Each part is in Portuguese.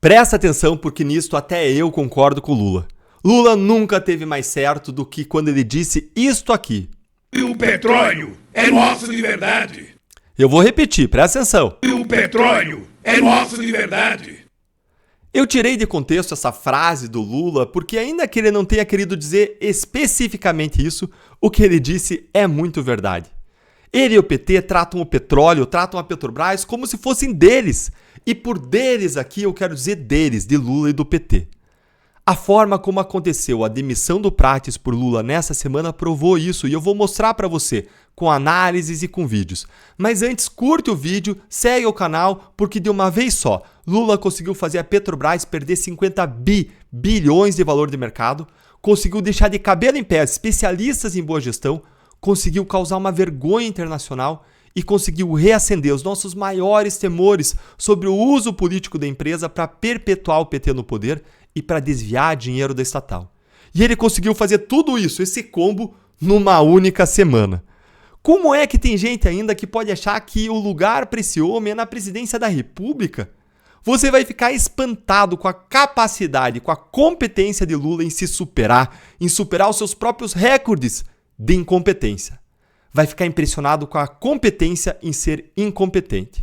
Presta atenção porque nisto até eu concordo com o Lula. Lula nunca teve mais certo do que quando ele disse isto aqui. E o petróleo é nosso de verdade. Eu vou repetir, presta atenção. E o petróleo é nosso de verdade. Eu tirei de contexto essa frase do Lula porque ainda que ele não tenha querido dizer especificamente isso, o que ele disse é muito verdade. Ele e o PT tratam o petróleo, tratam a Petrobras como se fossem deles. E por deles aqui eu quero dizer deles, de Lula e do PT. A forma como aconteceu a demissão do Prates por Lula nessa semana provou isso e eu vou mostrar para você com análises e com vídeos. Mas antes, curte o vídeo, segue o canal, porque de uma vez só, Lula conseguiu fazer a Petrobras perder 50 bilhões de valor de mercado, conseguiu deixar de cabelo em pé especialistas em boa gestão, conseguiu causar uma vergonha internacional e conseguiu reacender os nossos maiores temores sobre o uso político da empresa para perpetuar o PT no poder e para desviar dinheiro da estatal. E ele conseguiu fazer tudo isso, esse combo, numa única semana. Como é que tem gente ainda que pode achar que o lugar para esse homem é na presidência da República? Você vai ficar espantado com a capacidade, com a competência de Lula em se superar, em superar os seus próprios recordes de incompetência. Vai ficar impressionado com a competência em ser incompetente.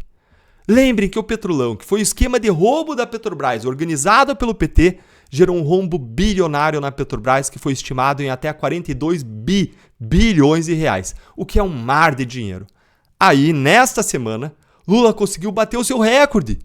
Lembrem que o Petrolão, que foi o esquema de roubo da Petrobras organizado pelo PT, gerou um rombo bilionário na Petrobras que foi estimado em até 42 bilhões de reais, o que é um mar de dinheiro. Aí, nesta semana, Lula conseguiu bater o seu recorde.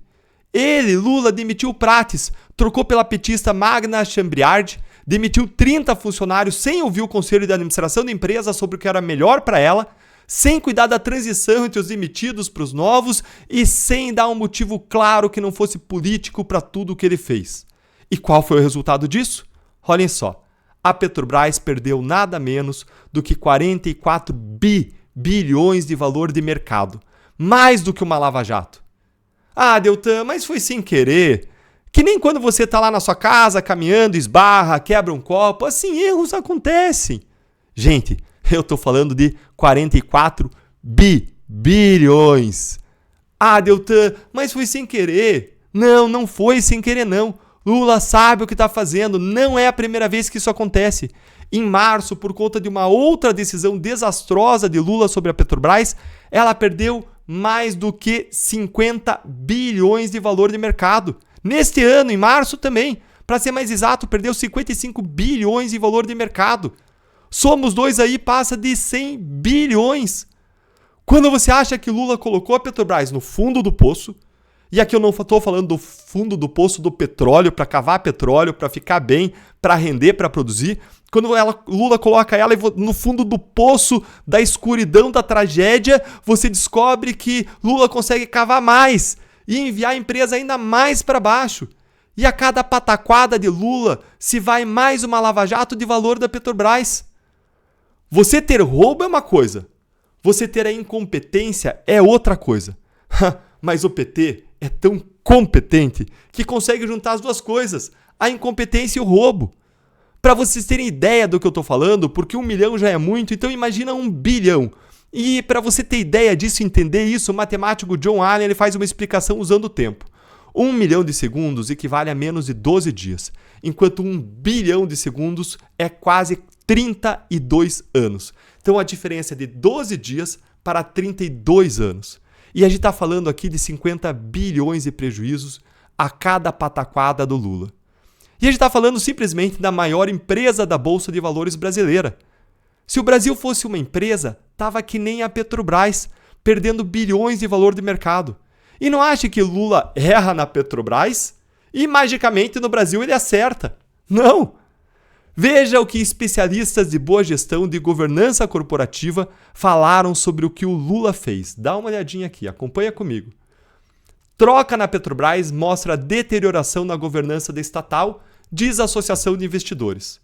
Ele, Lula, demitiu o Prates, trocou pela petista Magda Chambriard, demitiu 30 funcionários sem ouvir o conselho de administração da empresa sobre o que era melhor para ela, sem cuidar da transição entre os demitidos para os novos e sem dar um motivo claro que não fosse político para tudo o que ele fez. E qual foi o resultado disso? Olhem só, a Petrobras perdeu nada menos do que 44 bilhões de valor de mercado, mais do que uma lava-jato. Ah, Deltan, mas foi sem querer. Que nem quando você está lá na sua casa, caminhando, esbarra, quebra um copo, assim, erros acontecem. Gente, eu estou falando de 44 bilhões. Ah, Deltan, mas foi sem querer. Não, não foi sem querer não. Lula sabe o que está fazendo, não é a primeira vez que isso acontece. Em março, por conta de uma outra decisão desastrosa de Lula sobre a Petrobras, ela perdeu mais do que 50 bilhões de valor de mercado. Neste ano, em março também, para ser mais exato, perdeu 55 bilhões de valor de mercado. Somos dois aí, passa de 100 bilhões. Quando você acha que Lula colocou a Petrobras no fundo do poço, e aqui eu não estou falando do fundo do poço do petróleo, para cavar petróleo, para ficar bem, para render, para produzir. Quando Lula coloca ela no fundo do poço da escuridão da tragédia, você descobre que Lula consegue cavar mais e enviar a empresa ainda mais para baixo. E a cada pataquada de Lula se vai mais uma lava-jato de valor da Petrobras. Você ter roubo é uma coisa, você ter a incompetência é outra coisa. Mas o PT é tão competente que consegue juntar as duas coisas, a incompetência e o roubo. Para vocês terem ideia do que eu estou falando, porque 1 milhão já é muito, então imagina 1 bilhão. E para você ter ideia disso, entender isso, o matemático John Allen ele faz uma explicação usando o tempo. 1 milhão de segundos equivale a menos de 12 dias, enquanto 1 bilhão de segundos é quase 32 anos. Então a diferença é de 12 dias para 32 anos. E a gente está falando aqui de 50 bilhões de prejuízos a cada pataquada do Lula. E a gente está falando simplesmente da maior empresa da Bolsa de Valores brasileira. Se o Brasil fosse uma empresa, estava que nem a Petrobras, perdendo bilhões de valor de mercado. E não ache que Lula erra na Petrobras e magicamente no Brasil ele acerta. Não! Veja o que especialistas de boa gestão de governança corporativa falaram sobre o que o Lula fez. Dá uma olhadinha aqui, acompanha comigo. Troca na Petrobras mostra deterioração na governança da estatal, diz a Associação de Investidores.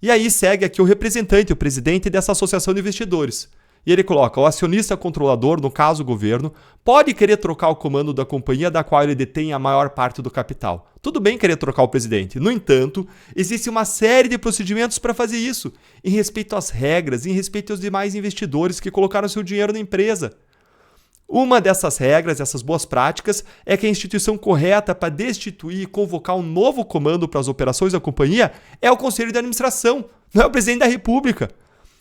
E aí segue aqui o representante, o presidente dessa Associação de Investidores. E ele coloca, o acionista controlador, no caso o governo, pode querer trocar o comando da companhia da qual ele detém a maior parte do capital. Tudo bem querer trocar o presidente. No entanto, existe uma série de procedimentos para fazer isso, em respeito às regras, em respeito aos demais investidores que colocaram seu dinheiro na empresa. Uma dessas regras, essas boas práticas, é que a instituição correta para destituir e convocar um novo comando para as operações da companhia é o Conselho de Administração, não é o Presidente da República.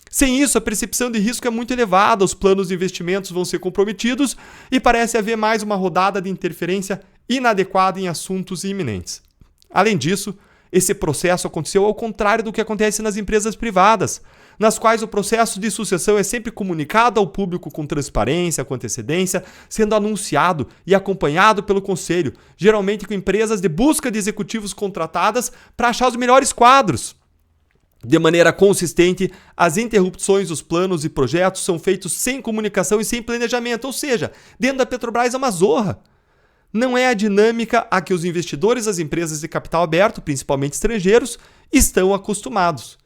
Sem isso, a percepção de risco é muito elevada, os planos de investimentos vão ser comprometidos e parece haver mais uma rodada de interferência inadequada em assuntos iminentes. Além disso, esse processo aconteceu ao contrário do que acontece nas empresas privadas, nas quais o processo de sucessão é sempre comunicado ao público com transparência, com antecedência, sendo anunciado e acompanhado pelo conselho, geralmente com empresas de busca de executivos contratadas para achar os melhores quadros. De maneira consistente, as interrupções dos planos e projetos são feitos sem comunicação e sem planejamento, ou seja, dentro da Petrobras é uma zorra. Não é a dinâmica a que os investidores das empresas de capital aberto, principalmente estrangeiros, estão acostumados.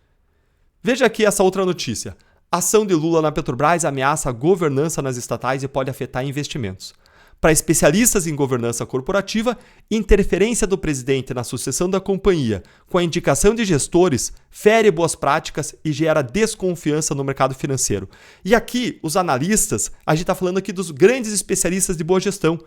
Veja aqui essa outra notícia. A ação de Lula na Petrobras ameaça a governança nas estatais e pode afetar investimentos. Para especialistas em governança corporativa, interferência do presidente na sucessão da companhia com a indicação de gestores fere boas práticas e gera desconfiança no mercado financeiro. E aqui, os analistas, a gente está falando aqui dos grandes especialistas de boa gestão,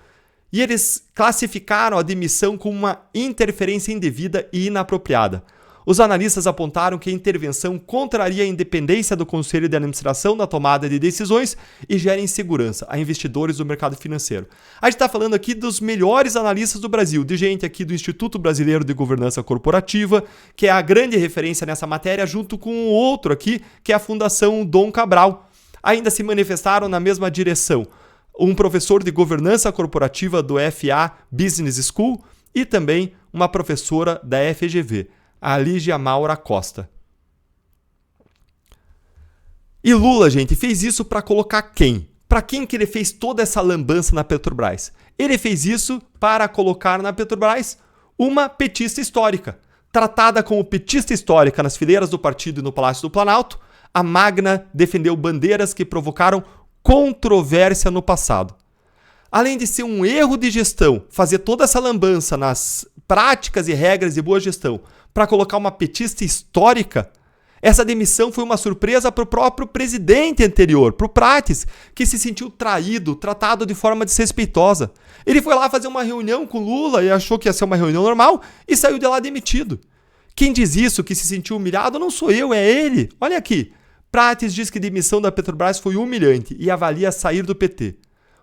e eles classificaram a demissão como uma interferência indevida e inapropriada. Os analistas apontaram que a intervenção contraria a independência do Conselho de Administração na tomada de decisões e gera insegurança a investidores do mercado financeiro. A gente está falando aqui dos melhores analistas do Brasil, de gente aqui do Instituto Brasileiro de Governança Corporativa, que é a grande referência nessa matéria, junto com o outro aqui, que é a Fundação Dom Cabral. Ainda se manifestaram na mesma direção um professor de governança corporativa do FA Business School e também uma professora da FGV, a Lígia Maura Costa. E Lula, gente, fez isso para colocar quem? Para quem que ele fez toda essa lambança na Petrobras? Ele fez isso para colocar na Petrobras uma petista histórica. Tratada como petista histórica nas fileiras do partido e no Palácio do Planalto, a Magna defendeu bandeiras que provocaram controvérsia no passado. Além de ser um erro de gestão, fazer toda essa lambança nas práticas e regras de boa gestão para colocar uma petista histórica, essa demissão foi uma surpresa para o próprio presidente anterior, para o Prates, que se sentiu traído, tratado de forma desrespeitosa. Ele foi lá fazer uma reunião com Lula e achou que ia ser uma reunião normal e saiu de lá demitido. Quem diz isso, que se sentiu humilhado, não sou eu, é ele. Olha aqui. Prates diz que a demissão da Petrobras foi humilhante e avalia sair do PT.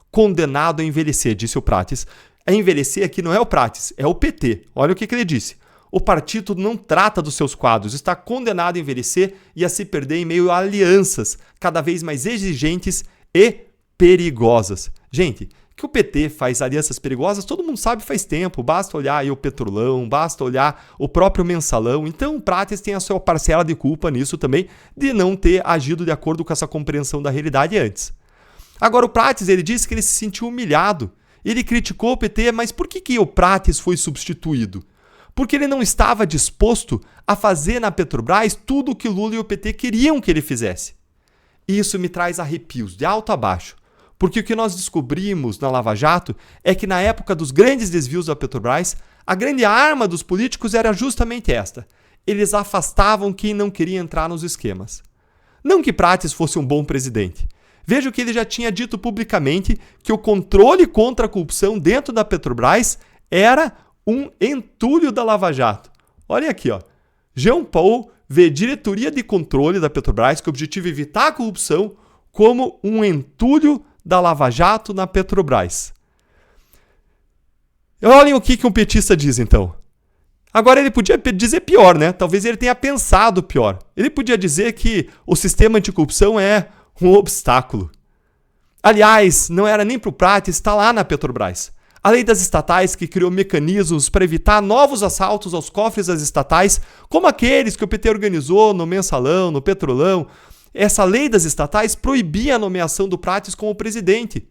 Condenado a envelhecer, disse o Prates. A envelhecer aqui não é o Prates, é o PT. Olha o que ele disse. O partido não trata dos seus quadros, está condenado a envelhecer e a se perder em meio a alianças cada vez mais exigentes e perigosas. Gente, que o PT faz alianças perigosas, todo mundo sabe faz tempo. Basta olhar aí o Petrolão, basta olhar o próprio Mensalão. Então o Prates tem a sua parcela de culpa nisso também, de não ter agido de acordo com essa compreensão da realidade antes. Agora o Prates, ele disse que ele se sentiu humilhado. Ele criticou o PT, mas por que o Prates foi substituído? Porque ele não estava disposto a fazer na Petrobras tudo o que Lula e o PT queriam que ele fizesse. E isso me traz arrepios, de alto a baixo. Porque o que nós descobrimos na Lava Jato é que na época dos grandes desvios da Petrobras, a grande arma dos políticos era justamente esta. Eles afastavam quem não queria entrar nos esquemas. Não que Prates fosse um bom presidente. Veja que ele já tinha dito publicamente que o controle contra a corrupção dentro da Petrobras era um entulho da Lava Jato. Olha aqui, ó. Jean Paul vê diretoria de controle da Petrobras, com o objetivo de evitar a corrupção, como um entulho da Lava Jato na Petrobras. Olhem o que um petista diz, então. Agora ele podia dizer pior, né? Talvez ele tenha pensado pior. Ele podia dizer que o sistema anticorrupção é um obstáculo. Aliás, não era nem para o Prates estar lá na Petrobras. A lei das estatais, que criou mecanismos para evitar novos assaltos aos cofres das estatais, como aqueles que o PT organizou no Mensalão, no Petrolão, essa lei das estatais proibia a nomeação do Prates como presidente.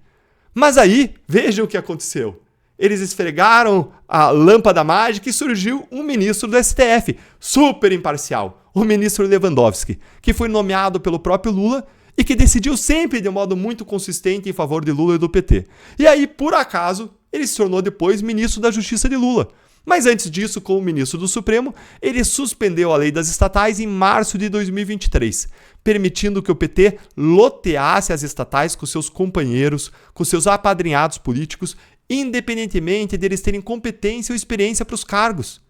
Mas aí, vejam o que aconteceu. Eles esfregaram a lâmpada mágica e surgiu um ministro do STF, super imparcial, o ministro Lewandowski, que foi nomeado pelo próprio Lula e que decidiu sempre de um modo muito consistente em favor de Lula e do PT. E aí, por acaso, ele se tornou depois ministro da Justiça de Lula. Mas antes disso, como ministro do Supremo, ele suspendeu a lei das estatais em março de 2023, permitindo que o PT loteasse as estatais com seus companheiros, com seus apadrinhados políticos, independentemente deles terem competência ou experiência para os cargos.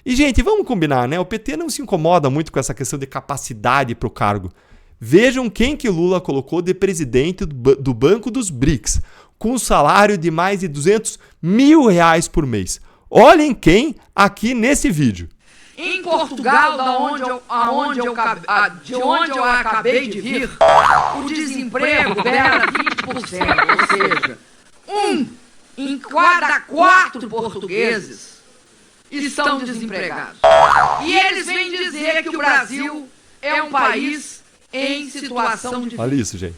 E, gente, vamos combinar, né? O PT não se incomoda muito com essa questão de capacidade para o cargo. Vejam quem que o Lula colocou de presidente do Banco dos BRICS, com um salário de mais de R$200 mil por mês. Olhem quem aqui nesse vídeo. Em Portugal, de onde eu acabei de vir, o desemprego beira 20%, ou seja, 1 em cada 4 portugueses estão desempregados. E eles vêm dizer que o Brasil é um país em situação de... Olha isso, gente.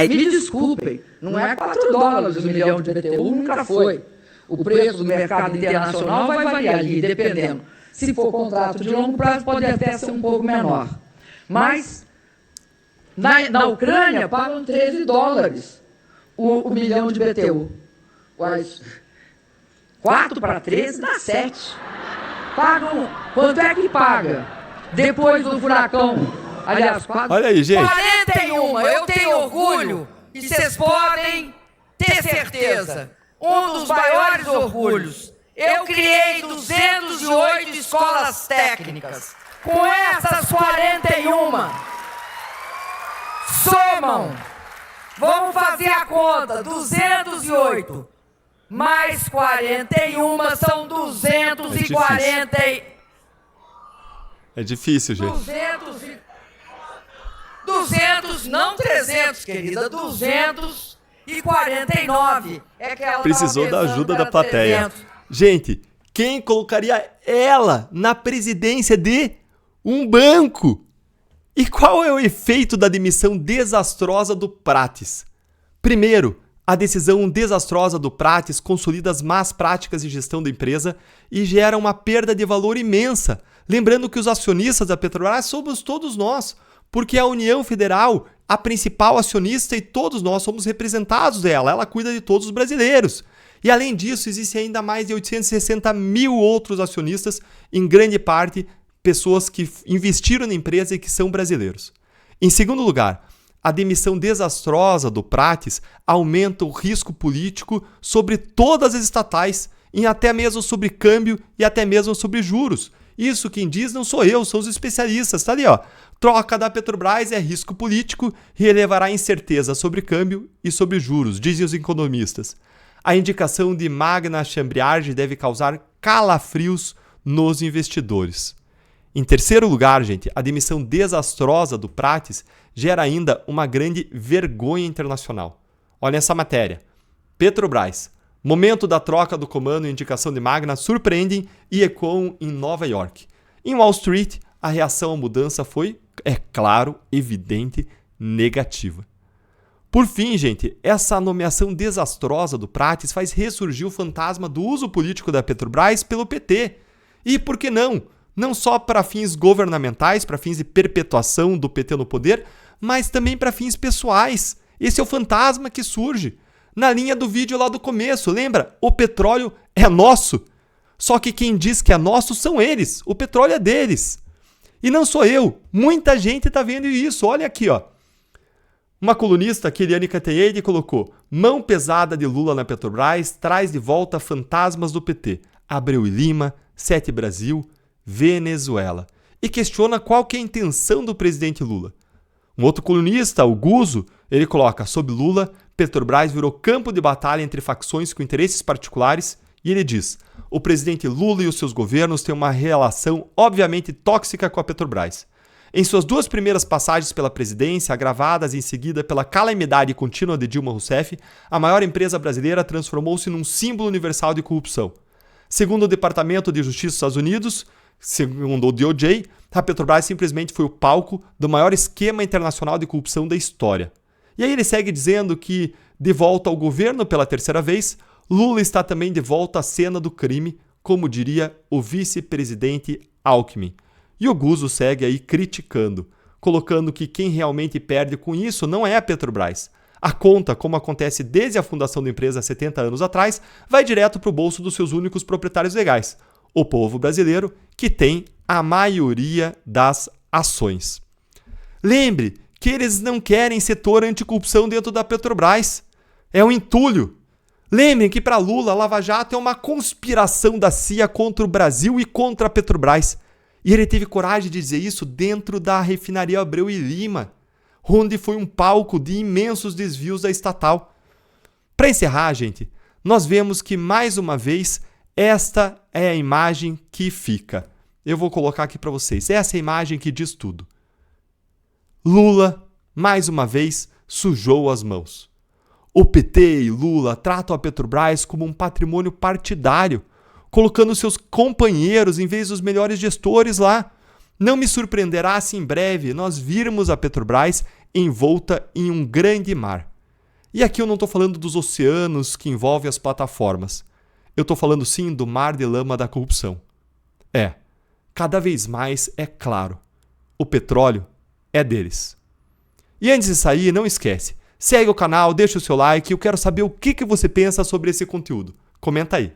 Me desculpem, não é $4 o milhão de BTU, nunca foi. O preço do mercado internacional vai variar ali, dependendo. Se for contrato de longo prazo, pode até ser um pouco menor. Mas, na Ucrânia, pagam $13 o milhão de BTU. 4 para 13 dá 7. Pagam, quanto é que paga? Depois do furacão, aliás, olha aí, gente. 41, eu tenho orgulho, e vocês podem ter certeza. Um dos maiores orgulhos. Eu criei 208 escolas técnicas. Com essas 41, somam. Vamos fazer a conta. 208 mais 41 são 240. É difícil, gente. 200, não 300, querida. 249. É que ela precisou da ajuda da plateia. 300. Gente, quem colocaria ela na presidência de um banco? E qual é o efeito da demissão desastrosa do Prates? Primeiro, a decisão desastrosa do Prates consolida as más práticas de gestão da empresa e gera uma perda de valor imensa. Lembrando que os acionistas da Petrobras somos todos nós, porque a União Federal, a principal acionista, e todos nós somos representados dela. Ela cuida de todos os brasileiros. E além disso, existem ainda mais de 860 mil outros acionistas, em grande parte pessoas que investiram na empresa e que são brasileiros. Em segundo lugar, a demissão desastrosa do Prates aumenta o risco político sobre todas as estatais, e até mesmo sobre câmbio e até mesmo sobre juros. Isso quem diz não sou eu, são os especialistas. Tá ali, ó. Troca da Petrobras é risco político e elevará incerteza sobre câmbio e sobre juros, dizem os economistas. A indicação de Magna Chambriard deve causar calafrios nos investidores. Em terceiro lugar, gente, a demissão desastrosa do Prates gera ainda uma grande vergonha internacional. Olha essa matéria. Petrobras. Momento da troca do comando e indicação de Magna surpreendem e ecoam em Nova York. Em Wall Street, a reação à mudança foi, é claro, evidente, negativa. Por fim, gente, essa nomeação desastrosa do Prates faz ressurgir o fantasma do uso político da Petrobras pelo PT. E por que não? Não só para fins governamentais, para fins de perpetuação do PT no poder, mas também para fins pessoais. Esse é o fantasma que surge. Na linha do vídeo lá do começo, lembra? O petróleo é nosso. Só que quem diz que é nosso são eles. O petróleo é deles. E não sou eu. Muita gente está vendo isso. Olha aqui, ó. Uma colunista, Keliane Cantanhede, colocou: mão pesada de Lula na Petrobras traz de volta fantasmas do PT. Abreu e Lima, Sete Brasil, Venezuela. E questiona qual que é a intenção do presidente Lula. Um outro colunista, o Guzzo, ele coloca: sob Lula, Petrobras virou campo de batalha entre facções com interesses particulares. E ele diz: o presidente Lula e os seus governos têm uma relação obviamente tóxica com a Petrobras. Em suas duas primeiras passagens pela presidência, agravadas em seguida pela calamidade contínua de Dilma Rousseff, a maior empresa brasileira transformou-se num símbolo universal de corrupção. Segundo o Departamento de Justiça dos Estados Unidos, segundo o DOJ, a Petrobras simplesmente foi o palco do maior esquema internacional de corrupção da história. E aí ele segue dizendo que, de volta ao governo pela terceira vez, Lula está também de volta à cena do crime, como diria o vice-presidente Alckmin. E o Guzzo segue aí criticando, colocando que quem realmente perde com isso não é a Petrobras. A conta, como acontece desde a fundação da empresa há 70 anos atrás, vai direto para o bolso dos seus únicos proprietários legais, o povo brasileiro, que tem a maioria das ações. Lembre que eles não querem setor anticorrupção dentro da Petrobras. É um entulho. Lembrem que para Lula, a Lava Jato é uma conspiração da CIA contra o Brasil e contra a Petrobras. E ele teve coragem de dizer isso dentro da refinaria Abreu e Lima, onde foi um palco de imensos desvios da estatal. Para encerrar, gente, nós vemos que, mais uma vez, esta é a imagem que fica. Eu vou colocar aqui para vocês. Essa é a imagem que diz tudo. Lula, mais uma vez, sujou as mãos. O PT e Lula tratam a Petrobras como um patrimônio partidário, colocando seus companheiros em vez dos melhores gestores lá. Não me surpreenderá se em breve nós virmos a Petrobras envolta em um grande mar. E aqui eu não estou falando dos oceanos que envolvem as plataformas. Eu estou falando sim do mar de lama da corrupção. Cada vez mais é claro. O petróleo é deles. E antes de sair, não esquece. Segue o canal, deixa o seu like. Eu quero saber o que você pensa sobre esse conteúdo. Comenta aí.